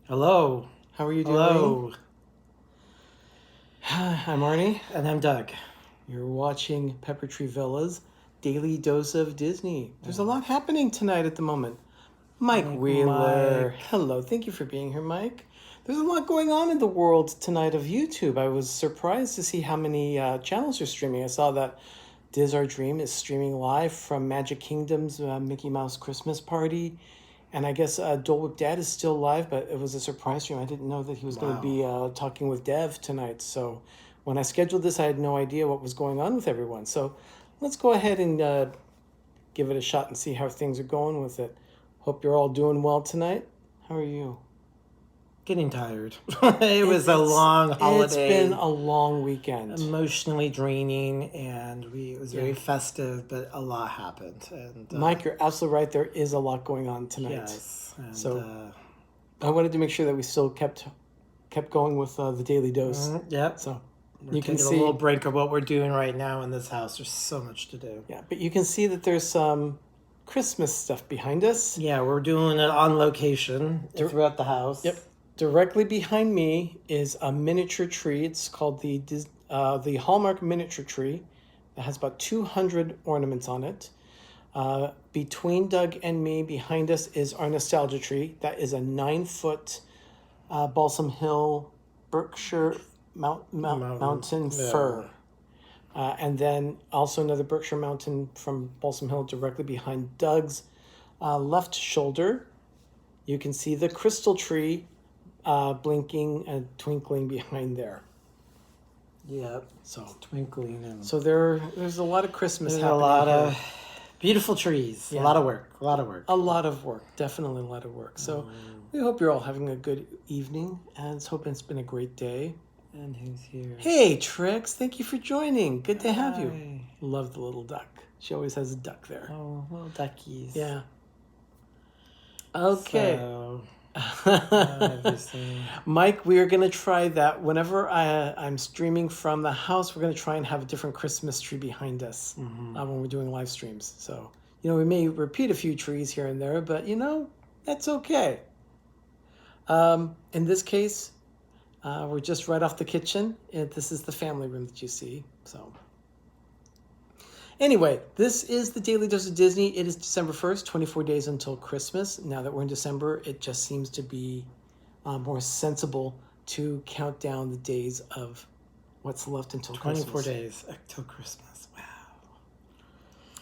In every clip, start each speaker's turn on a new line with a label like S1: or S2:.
S1: Hello.
S2: How are you doing?
S1: Hello.
S2: I'm Arnie.
S1: And I'm Doug.
S2: You're watching Pepper Tree Villa's Daily Dose of Disney. There's a lot happening tonight at the moment. Mike Wheeler.
S1: Mike.
S2: Hello. Thank you for being here, Mike. There's a lot going on in the world tonight of YouTube. I was surprised to see how many channels are streaming. I saw that Diz Our Dream is streaming live from Magic Kingdom's Mickey Mouse Christmas Party. And I guess Dole Whip Dad is still live, but it was a surprise stream. I didn't know that he was going to be talking with Dev tonight. So when I scheduled this, I had no idea what was going on with everyone. So let's go ahead and give it a shot and see how things are going with it. Hope you're all doing well tonight. How are you?
S1: Getting tired. It was a long holiday.
S2: It's been a long weekend.
S1: Emotionally draining, and it was very festive, but a lot happened. And
S2: Mike, you're absolutely right. There is a lot going on tonight.
S1: Yes. And,
S2: so I wanted to make sure that we still kept going with the daily dose.
S1: Yep.
S2: So
S1: you can see a little break of what we're doing right now in this house. There's so much to do.
S2: Yeah, but you can see that there's some Christmas stuff behind us.
S1: Yeah, we're doing it on location throughout the house.
S2: Yep. Directly behind me is a miniature tree. It's called the Hallmark miniature tree. It has about 200 ornaments on it. Between Doug and me, behind us is our nostalgia tree. That is a 9-foot Balsam Hill Berkshire Mountain fir. And then also another Berkshire Mountain from Balsam Hill directly behind Doug's left shoulder. You can see the crystal tree blinking and twinkling behind there.
S1: Yep.
S2: So
S1: twinkling and
S2: so there's a lot of Christmas happening.
S1: A lot
S2: here.
S1: of beautiful trees. Yeah. A lot of work.
S2: A lot of work. Definitely a lot of work. So we hope you're all having a good evening, and hoping it's been a great day.
S1: And who's here?
S2: Hey, Trix. Thank you for joining. Good to have you. Love the little duck. She always has a duck there.
S1: Oh, little duckies.
S2: Yeah. Okay.
S1: So,
S2: Mike, we are going to try that. Whenever I'm streaming from the house, we're going to try and have a different Christmas tree behind us when we're doing live streams. So, we may repeat a few trees here and there, but, that's okay. In this case, we're just right off the kitchen. This is the family room that you see. So, anyway, this is the Daily Dose of Disney. It is December 1st, 24 days until Christmas. Now that we're in December, it just seems to be more sensible to count down the days of what's left until
S1: 24
S2: Christmas.
S1: 24 days until Christmas. Wow.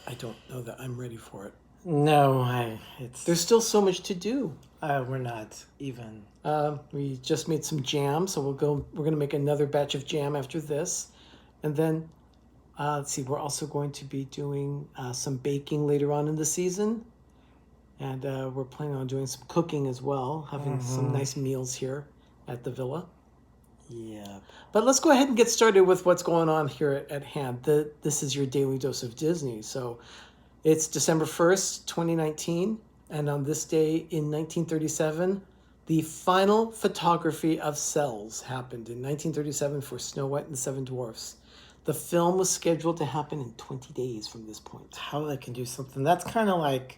S2: I don't know that I'm ready for it.
S1: No,
S2: There's still so much to do.
S1: We're not even.
S2: We just made some jam, so we're going to make another batch of jam after this. And then let's see, we're also going to be doing some baking later on in the season. And we're planning on doing some cooking as well, having some nice meals here at the villa.
S1: Yeah.
S2: But let's go ahead and get started with what's going on here at hand. This is your Daily Dose of Disney. So it's December 1st, 2019. And on this day in 1937, the final photography of cells happened in 1937 for Snow White and the Seven Dwarfs. The film was scheduled to happen in 20 days from this point.
S1: How they can do something. That's kind of like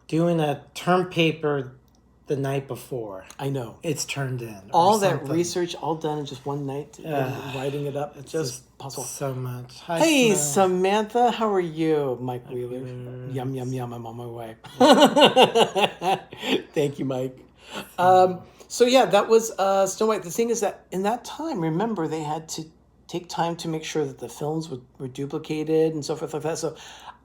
S1: doing a term paper the night before.
S2: I know.
S1: It's turned in.
S2: All that research all done in just one night, writing it up. It's just possible.
S1: So much.
S2: Hey, Samantha. How are you? Mike Wheeler. Yum, yum, yum. I'm on my way. Thank you, Mike. So yeah, that was Snow White. The thing is that in that time, remember, they had to take time to make sure that the films were duplicated and so forth like that. So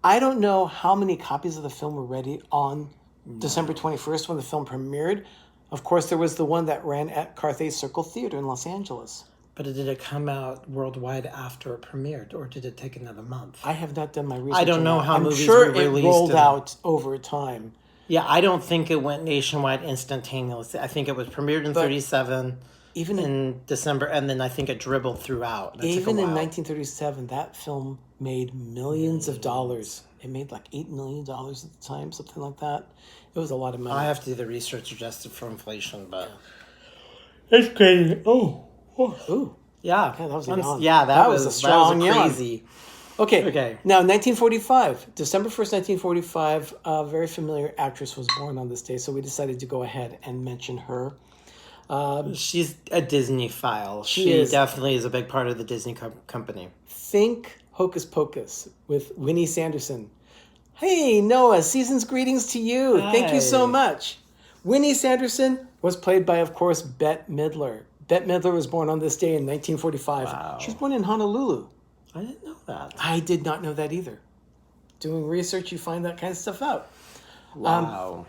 S2: I don't know how many copies of the film were ready on December 21st when the film premiered. Of course, there was the one that ran at Carthay Circle Theater in Los Angeles.
S1: But did it come out worldwide after it premiered, or did it take another month?
S2: I have not done my research.
S1: I don't know how movies
S2: were
S1: released.
S2: I'm sure it rolled out over time.
S1: Yeah, I don't think it went nationwide instantaneously. I think it was premiered in 37, even in December, and then I think it dribbled throughout.
S2: Even in 1937, that film made millions of dollars. It made like $8 million at the time, something like that. It was a lot of money.
S1: I have to do the research adjusted for inflation, but it's crazy. Oh.
S2: Ooh.
S1: Yeah.
S2: Okay, that was a yawn.
S1: Yeah, that was
S2: a strong
S1: crazy.
S2: Okay.
S1: Okay.
S2: Now, 1945, December 1st, 1945, a very familiar actress was born on this day, so we decided to go ahead and mention her.
S1: She's a Disney file.
S2: She
S1: She
S2: is.
S1: definitely is a big part of the Disney company.
S2: Think Hocus Pocus with Winnie Sanderson. Hey, Noah, season's greetings to you. Thank you so
S1: Hi.
S2: much. Winnie Sanderson was played by, of course, Bette Midler. Bette Midler was born on this day in 1945.
S1: Wow.
S2: She was born in Honolulu.
S1: I didn't know that.
S2: I did not know that either. Doing research, you find that kind of stuff out.
S1: Wow.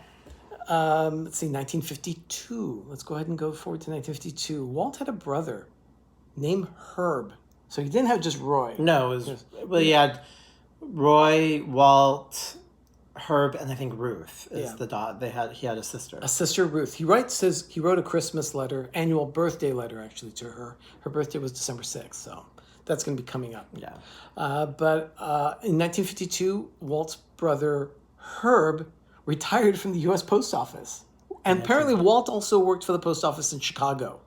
S2: Let's see, 1952. Let's go ahead and go forward to 1952. Walt had a brother named Herb. So he didn't have just Roy.
S1: No, it was, well, he had Roy, Walt, Herb, and I think Ruth is the dot. He had a sister.
S2: A sister, Ruth. He wrote a Christmas letter, annual birthday letter, actually, to her. Her birthday was December 6th, so that's going to be coming up.
S1: Yeah.
S2: But in 1952, Walt's brother, Herb, retired from the U.S. Post Office. And apparently Walt also worked for the post office in Chicago.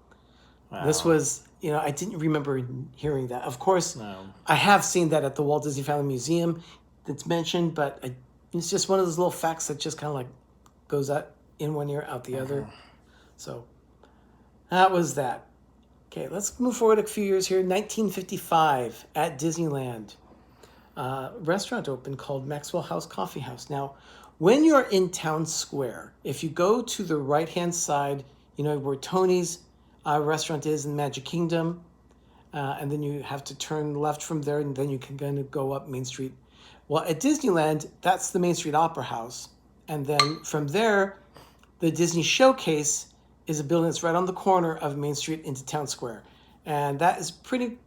S1: Wow.
S2: This was, I didn't remember hearing that. Of course,
S1: No.
S2: I have seen that at the Walt Disney Family Museum that's mentioned, but it's just one of those little facts that just kind of like goes out in one ear, out the other. So that was that. Okay, let's move forward a few years here. 1955 at Disneyland, a restaurant opened called Maxwell House Coffee House. Now, when you're in Town Square, if you go to the right-hand side, where Tony's restaurant is in Magic Kingdom, and then you have to turn left from there, and then you can kind of go up Main Street. Well, at Disneyland, that's the Main Street Opera House. And then from there, the Disney Showcase is a building that's right on the corner of Main Street into Town Square. And that is pretty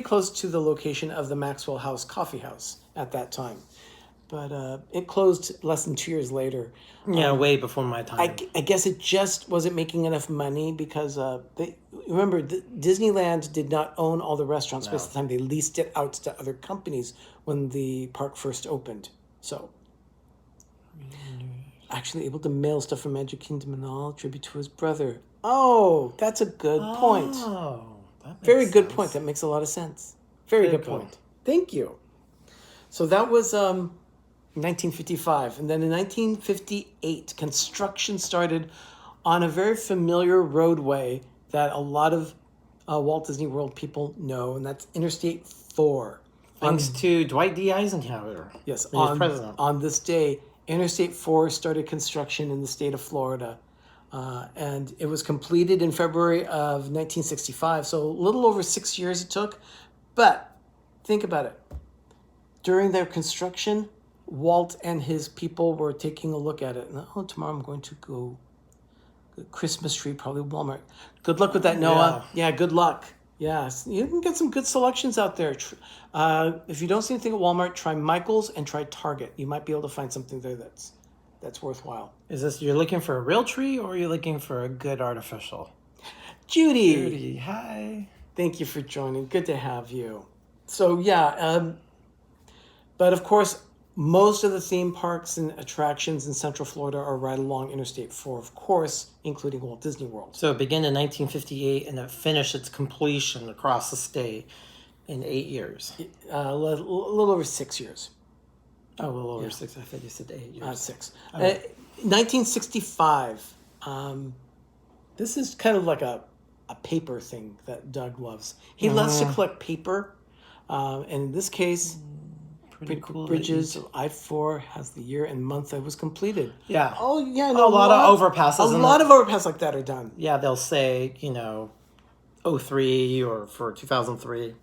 S2: close to the location of the Maxwell House Coffee House at that time. But it closed less than 2 years later.
S1: Yeah, way before my time.
S2: I guess it just wasn't making enough money because remember, Disneyland did not own all the restaurant space at the time. They leased it out to other companies when the park first opened. So, actually able to mail stuff from Magic Kingdom and all, tribute to his brother. Oh, that's a good point.
S1: Oh, that makes
S2: Very good
S1: sense.
S2: point. That makes a lot of sense. Very good
S1: cool.
S2: point. Thank you. So that was 1955. And then in 1958, construction started on a very familiar roadway that a lot of Walt Disney World people know, and that's Interstate 4.
S1: Thanks to Dwight D. Eisenhower.
S2: Yes,
S1: when he was president.
S2: on this day, Interstate 4 started construction in the state of Florida. And it was completed in February of 1965, so a little over 6 years it took. But think about it. During their construction, Walt and his people were taking a look at it. And, tomorrow I'm going to go Christmas tree, probably Walmart. Good luck with that, Noah. Yeah, good luck. Yes, you can get some good selections out there. If you don't see anything at Walmart, try Michael's and try Target. You might be able to find something there that's worthwhile.
S1: Is this, you're looking for a real tree or are you looking for a good artificial?
S2: Judy,
S1: hi.
S2: thank you for joining. Good to have you. So yeah, but of course, most of the theme parks and attractions in Central Florida are right along Interstate 4, of course, including Walt Disney World.
S1: So it began in 1958 and it finished its completion across the state in 8 years.
S2: A little over 6 years.
S1: Oh, a little over 6. I thought you said 8 years.
S2: 6. 1965. This is kind of like a paper thing that Doug loves. He loves to collect paper. And in this case,
S1: Pretty cool.
S2: Bridges I-4 has the year and month that was completed.
S1: Yeah.
S2: Oh, yeah.
S1: A lot of overpasses.
S2: A lot of overpasses like that are done.
S1: Yeah, they'll say, 03 or for 2003.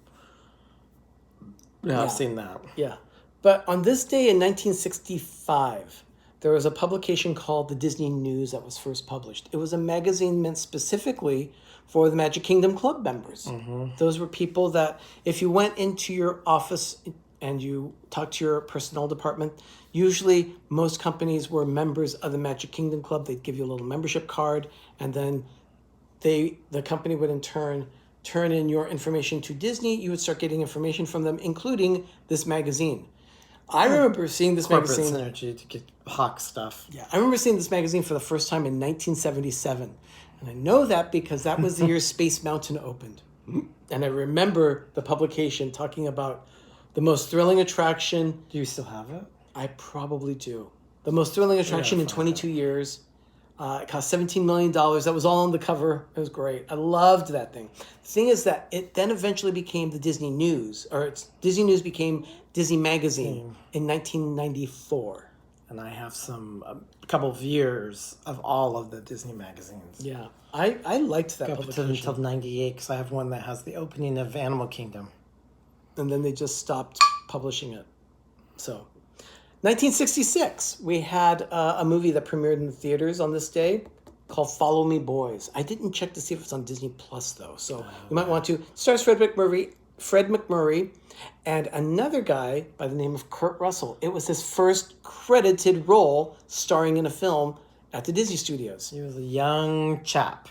S1: Yeah, I've seen that.
S2: Yeah. But on this day in 1965, there was a publication called the Disney News that was first published. It was a magazine meant specifically for the Magic Kingdom Club members. Mm-hmm. Those were people that, if you went into your office and you talked to your personnel department, usually most companies were members of the Magic Kingdom Club. They'd give you a little membership card, and then the company would in turn in your information to Disney. You would start getting information from them, including this magazine. I remember seeing this
S1: Corporate
S2: magazine.
S1: synergy to get Hawk stuff.
S2: Yeah, I remember seeing this magazine for the first time in 1977. And I know that because that was the year Space Mountain opened. And I remember the publication talking about The most thrilling attraction,
S1: Do you still have it?
S2: I probably do. The most thrilling attraction in
S1: find
S2: 22 years. It cost $17 million. That was all on the cover. It was great. I loved that thing. The thing is that it then eventually became the Disney News, Disney News became Disney Magazine in 1994.
S1: And I have a couple of years of all of the Disney magazines.
S2: Yeah, I liked that
S1: Up
S2: publication.
S1: until 98, because I have one that has the opening of Animal Kingdom.
S2: And then they just stopped publishing it. So, 1966, we had a movie that premiered in the theaters on this day called Follow Me Boys. I didn't check to see if it's on Disney Plus though, so you might want to. It stars Fred McMurray, and another guy by the name of Kurt Russell. It was his first credited role starring in a film at the Disney Studios.
S1: He was a young chap.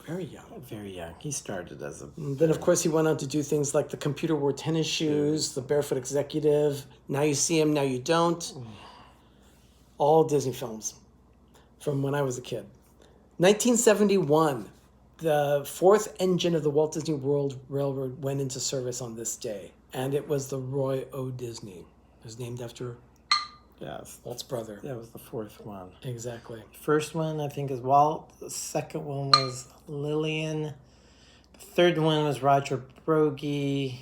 S2: Very young.
S1: Very young. He started as a...
S2: Then, of course, he went on to do things like The Computer Wore Tennis Shoes, The Barefoot Executive, Now You See Him, Now You Don't. All Disney films from when I was a kid. 1971, the fourth engine of the Walt Disney World Railroad went into service on this day, and it was the Roy O. Disney. It was named after Walt's brother.
S1: That was the fourth one.
S2: Exactly.
S1: First one, I think, is Walt. The second one was Lillian. The third one was Roger Broggie.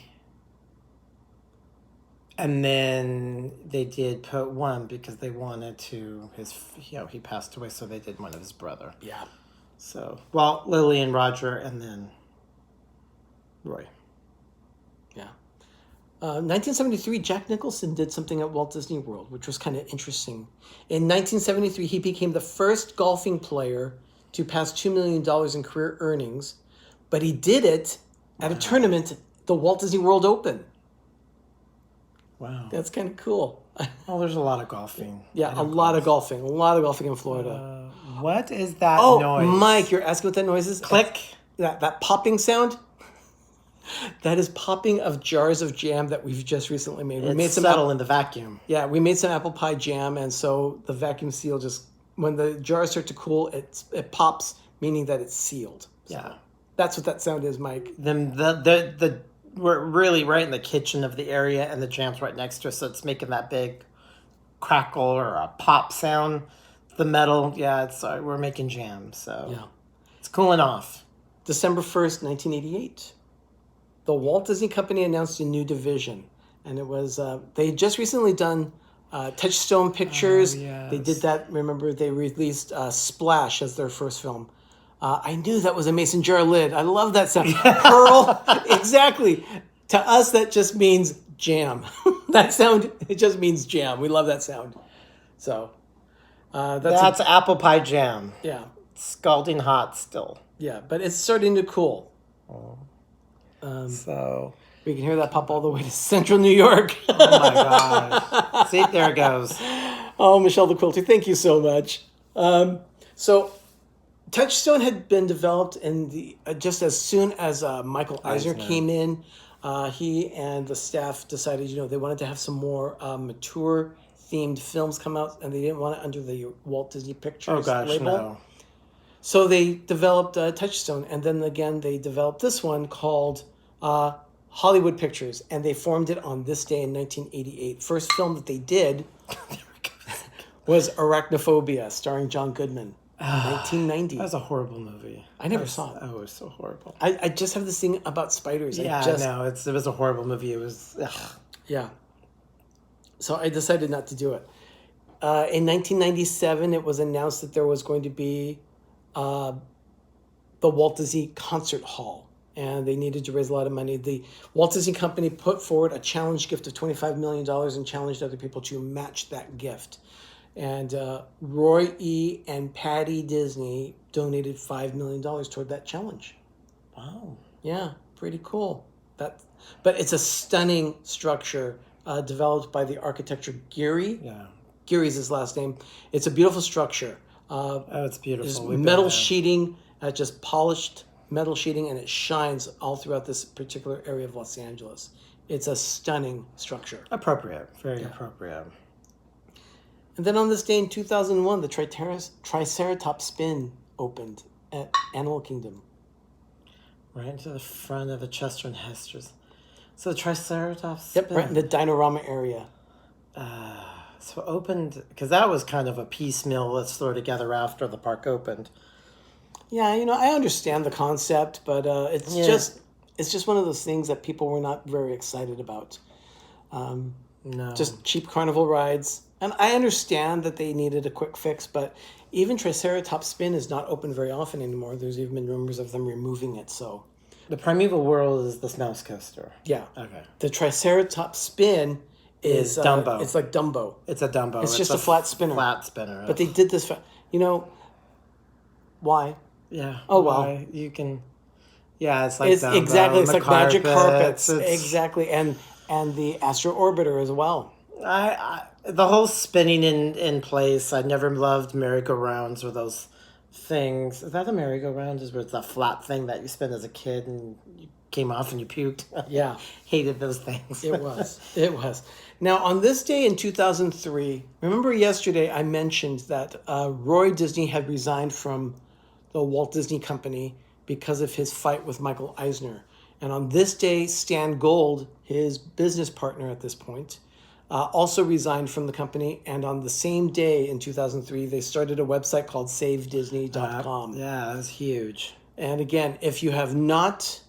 S1: And then they did put one because they wanted to, he passed away, so they did one of his brother.
S2: Yeah.
S1: So, Walt, Lillian, Roger, and then Roy.
S2: Yeah. 1973, Jack Nicholson did something at Walt Disney World, which was kind of interesting. In 1973, he became the first golfing player to pass $2 million in career earnings, but he did it at a tournament, the Walt Disney World Open.
S1: Wow.
S2: That's kind of cool.
S1: Oh, there's a lot of golfing.
S2: Yeah, a lot of golfing in Florida.
S1: What is that
S2: Oh,
S1: noise?
S2: Mike, you're asking what that noise is?
S1: Click.
S2: That popping sound? That is popping of jars of jam that we've just recently made. We made
S1: It's
S2: some
S1: settle in the vacuum.
S2: Yeah, we made some apple pie jam, and so the vacuum seal just, when the jars start to cool, it pops, meaning that it's sealed. So
S1: Yeah.
S2: that's what that sound is, Mike.
S1: Then we're really right in the kitchen of the area, and the jam's right next to us, so it's making that big crackle or a pop sound. The metal, we're making jam, so
S2: Yeah.
S1: it's cooling off.
S2: December 1st, 1988. The Walt Disney Company announced a new division, and it was, they had just recently done Touchstone Pictures.
S1: Oh, yes.
S2: They did that, remember, they released Splash as their first film. I knew that was a mason jar lid. I love that sound. Pearl, exactly. To us, that just means jam. That sound, it just means jam. We love that sound. So,
S1: That's apple pie jam.
S2: yeah.
S1: Scalding hot still.
S2: Yeah, but it's starting to cool.
S1: So,
S2: We can hear that pop all the way to central New York.
S1: oh my gosh. See, there it goes.
S2: Oh, Michelle the Quilty, thank you so much. So, Touchstone had been developed in the just as soon as Michael Eisner came in. He and the staff decided, they wanted to have some more mature themed films come out, and they didn't want it under the Walt Disney Pictures label.
S1: No.
S2: So they developed Touchstone, and then again they developed this one called Hollywood Pictures, and they formed it on this day in 1988. First film that they did was Arachnophobia, starring John Goodman, 1990.
S1: That was a horrible movie.
S2: I never saw it.
S1: Oh, it was so horrible.
S2: I just have this thing about spiders.
S1: Yeah, no, it was a horrible movie. It was,
S2: Yeah. So I decided not to do it. In 1997, it was announced that there was going to be the Walt Disney Concert Hall, and they needed to raise a lot of money. The Walt Disney Company put forward a challenge gift of $25 million and challenged other people to match that gift. And Roy E. and Patty Disney donated $5 million toward that challenge.
S1: wow.
S2: Yeah, pretty cool. But it's a stunning structure developed by the architecture Geary.
S1: Yeah.
S2: Geary's his last name. It's a beautiful structure.
S1: Oh, it's beautiful.
S2: There's
S1: We've
S2: metal
S1: been there.
S2: sheeting, just polished metal sheeting, and it shines all throughout this particular area of Los Angeles. It's a stunning structure.
S1: Appropriate. Very appropriate.
S2: And then on this day in 2001, the Triceratops spin opened at Animal Kingdom.
S1: Right into the front of the Chester and Hester's. So Triceratops
S2: Yep, right in
S1: spin.
S2: the Dinorama area.
S1: So opened because that was kind of a piecemeal. Let's throw together after the park opened.
S2: Yeah, I understand the concept, but
S1: Yeah.
S2: it's just one of those things that people were not very excited about.
S1: No.
S2: Just cheap carnival rides. And I understand that they needed a quick fix, but even Triceratops Spin is not open very often anymore. There's even been rumors of them removing it. So,
S1: The Primeval World is the mouse coaster.
S2: yeah.
S1: Okay.
S2: The Triceratops Spin
S1: Is
S2: is
S1: Dumbo.
S2: it's like Dumbo.
S1: It's a Dumbo.
S2: It's just a flat spinner.
S1: Flat spinner.
S2: But they did this, why?
S1: Yeah.
S2: Oh, well.
S1: Why? You can. Yeah, it's like
S2: It's
S1: Dumbo.
S2: exactly, it's
S1: and the
S2: like magic carpets.
S1: It's,
S2: Exactly. And the Astro Orbiter as well.
S1: the whole spinning in place. I never loved merry-go-rounds or those things. Is that a merry-go-round? Is where it's a flat thing that you spin as a kid and you came off and you puked.
S2: Yeah.
S1: Hated those things.
S2: It was. It was. Now, on this day in 2003, remember yesterday I mentioned that Roy Disney had resigned from the Walt Disney Company because of his fight with Michael Eisner. And on this day, Stan Gold, his business partner at this point, also resigned from the company. And on the same day in 2003, they started a website called SaveDisney.com.
S1: Yeah, that was huge.
S2: And again, if you have not,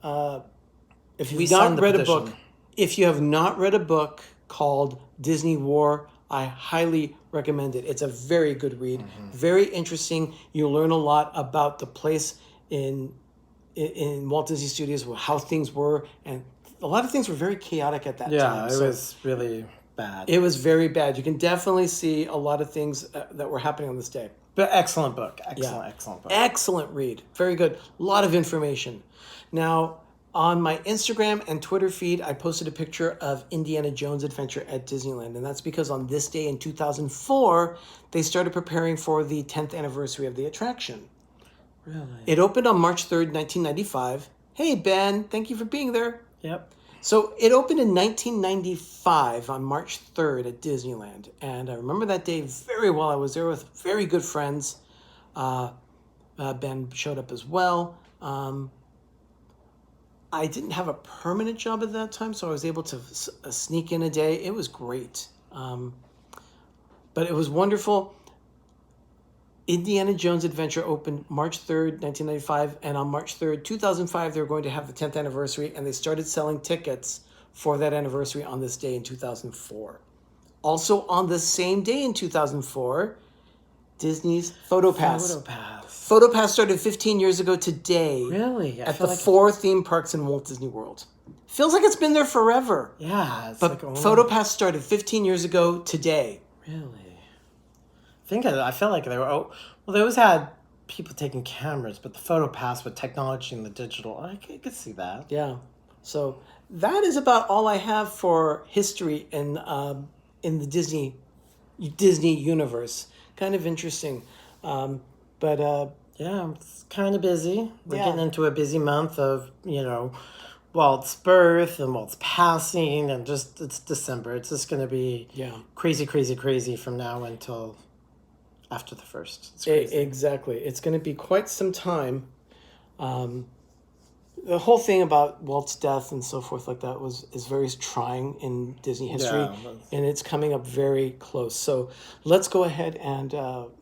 S2: if
S1: We
S2: you've
S1: signed
S2: not
S1: the
S2: read a
S1: petition.
S2: book, if you have not read a book called Disney War, I highly recommend it. It's a very good read, very interesting. You'll learn a lot about the place in Walt Disney Studios, how things were, and a lot of things were very chaotic at that time.
S1: Yeah, it
S2: So
S1: was really bad.
S2: it was very bad. You can definitely see a lot of things that were happening on this day.
S1: But excellent book.
S2: Yeah.
S1: Excellent book.
S2: Excellent read. Very good. A lot of information. Now, on my Instagram and Twitter feed, I posted a picture of Indiana Jones Adventure at Disneyland. And that's because on this day in 2004, they started preparing for the 10th anniversary of the attraction.
S1: Really?
S2: It opened on March 3rd, 1995. Hey, Ben, thank you for being there.
S1: Yep.
S2: So it opened in 1995 on March 3rd at Disneyland. And I remember that day very well. I was there with very good friends. Ben showed up as well. I didn't have a permanent job at that time, so I was able to sneak in a day. It was great. But it was wonderful. Indiana Jones Adventure opened March 3rd, 1995, and on March 3rd, 2005, they were going to have the 10th anniversary, and they started selling tickets for that anniversary on this day in 2004. Also on the same day in 2004, Disney's PhotoPass. PhotoPass started 15 years ago today.
S1: Really?
S2: At the 4 theme parks in Walt Disney World. Feels like it's been there forever.
S1: Yeah.
S2: But PhotoPass started 15 years ago today.
S1: Really? I feel like they were. Oh, well, they always had people taking cameras, but the PhotoPass with technology and the digital, I could see that.
S2: Yeah. So that is about all I have for history in the Disney universe. Kind of interesting.
S1: Yeah, it's kind of busy. We're
S2: Yeah.
S1: getting into a busy month of, Walt's birth and Walt's passing, and just it's December. It's just going to be crazy from now until after the 1st. It's crazy.
S2: Exactly. It's going to be quite some time. The whole thing about Walt's death and so forth like that is very trying in Disney history, and it's coming up very close. So let's go ahead and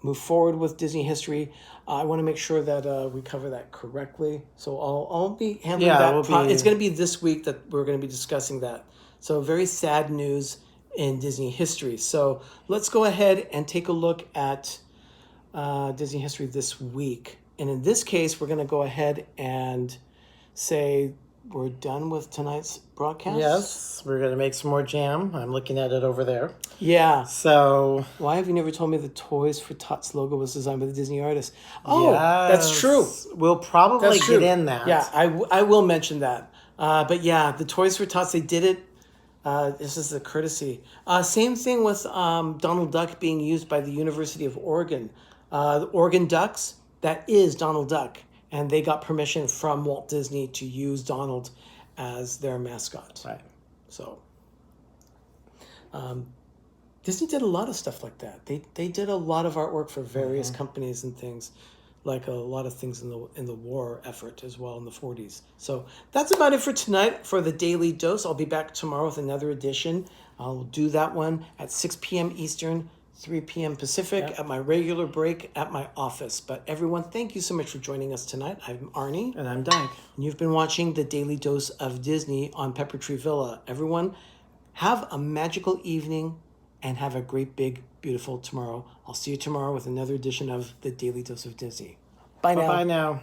S2: move forward with Disney history. I want to make sure that we cover that correctly. So I'll be handling that. It's going to be this week that we're going to be discussing that. So very sad news in Disney history. So let's go ahead and take a look at Disney history this week. And in this case, we're going to go ahead and say we're done with tonight's broadcast.
S1: Yes, we're going to make some more jam. I'm looking at it over there.
S2: Yeah.
S1: So
S2: why have you never told me the Toys for Tots logo was designed by the Disney artist? Oh, that's true.
S1: We'll probably get in that.
S2: Yeah, I will mention that. But yeah, the Toys for Tots, they did it. This is a courtesy. Same thing with Donald Duck being used by the University of Oregon. The Oregon Ducks, that is Donald Duck. And they got permission from Walt Disney to use Donald as their mascot.
S1: Right.
S2: So Disney did a lot of stuff like that. They did a lot of artwork for various companies and things. like a lot of things in the war effort as well in the 40s. So that's about it for tonight for the Daily Dose. I'll be back tomorrow with another edition. I'll do that one at 6 p.m. Eastern, 3 p.m. Pacific at my regular break at my office. But everyone, thank you so much for joining us tonight. I'm Arnie.
S1: And I'm Doug.
S2: And you've been watching the Daily Dose of Disney on Pepper Tree Villa. Everyone, have a magical evening and have a great, big, beautiful tomorrow. I'll see you tomorrow with another edition of the Daily Dose of Disney. Bye now.
S1: Bye-bye now.